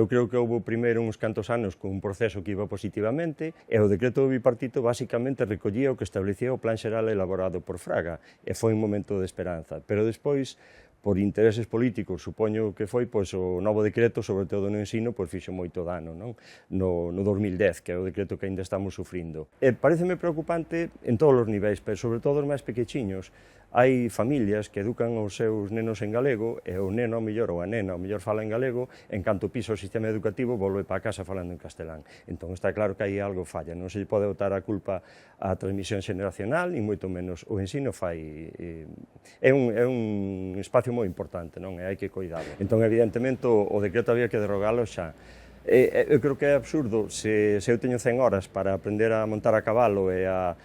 Eu creo que houve primeiro uns cantos anos con un proceso que iba positivamente e o decreto do bipartito basicamente recollía o que establecía o plan xeral elaborado por Fraga e foi un momento de esperanza, pero despois por intereses políticos, supoño que foi pois, o novo decreto, sobre todo no ensino, pois fixo moito dano, non? No 2010, que é o decreto que ainda estamos sufrindo. E pareceme preocupante en todos os niveis, pero sobre todo os máis pequechiños. Hai familias que educan os seus nenos en galego e o neno, ou a nena, fala en galego, en canto pisa o sistema educativo, volve para casa falando en castelán. Entón está claro que aí algo falla, non se lle pode botar a culpa á transmisión xeneracional, ni moito menos o ensino fai... É un espacio moi importante, non? E hai que cuidado. Entón, evidentemente, o decreto había que derogalo xa. Eu creo que é absurdo, se eu teño 100 horas para aprender a montar a cabalo e a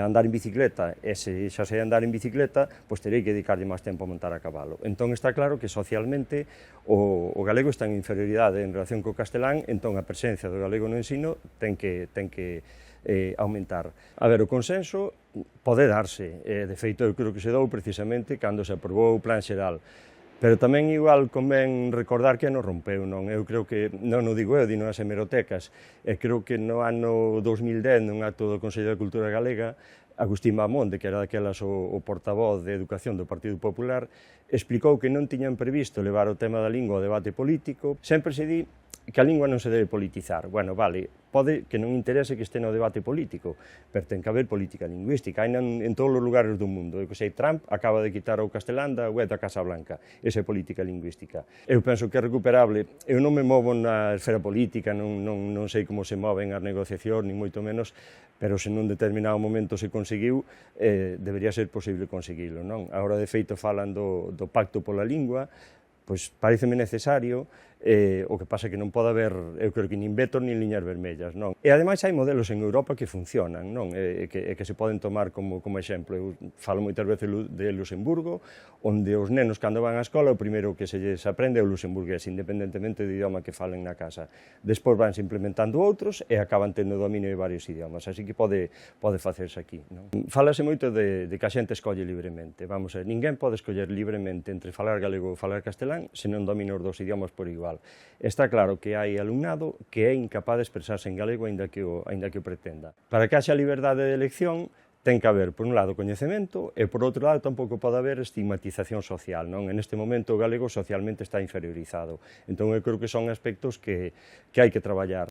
andar en bicicleta, e se xa sei andar en bicicleta, pois terei que dedicarlle máis tempo a montar a cabalo. Entón está claro que socialmente o galego está en inferioridade en relación co castelán, entón a presencia do galego no ensino ten que aumentar. A ver, o consenso pode darse, de feito eu creo que se dou precisamente cando se aprobou o plan xeral, pero tamén igual convén recordar que non rompeu, non? Eu creo que, non o digo eu, dino as hemerotecas, e creo que no ano 2010, nun acto do Consello de Cultura Galega, Agustín Bamonde, que era daquelas o portavoz de Educación do Partido Popular, explicou que non tiñan previsto levar o tema da lingua ao debate político. Sempre se di que a lingua non se debe politizar. Bueno, vale, pode que non interese que este no debate político, pero ten que haber política lingüística. Hai en todos os lugares do mundo. Eu que sei, Trump acaba de quitar o castelán da web da Casa Blanca. Esa é política lingüística. Eu penso que é recuperable. Eu non me movo na esfera política, non sei como se moven as negociacións, ni moito menos, pero se nun determinado momento se conseguiu, debería ser posible conseguilo, non? Agora, de feito, falan do pacto pola lingua, pois pareceme necesario, o que pasa que non pode haber, eu creo que nin vetos nin liñas vermellas, non? E ademais hai modelos en Europa que funcionan, non? E que se poden tomar como exemplo. Eu falo moitas veces de Luxemburgo, onde os nenos cando van á escola o primeiro que se lles aprende é o luxemburgués, independentemente do idioma que falen na casa. Despois vanse implementando outros e acaban tendo dominio de varios idiomas, así que pode facerse aquí, non? Fálase moito de que a xente escolle libremente. Vamos a ver, ninguén pode escoller libremente entre falar galego ou falar castelán se non domina os dos idiomas por igual. Está claro que hai alumnado que é incapaz de expresarse en galego aínda que o pretenda. Para que haxa liberdade de elección, ten que haber, por un lado, coñecemento e, por outro lado, tampouco pode haber estigmatización social, non? En este momento o galego socialmente está inferiorizado. Entón, eu creo que son aspectos que hai que traballar.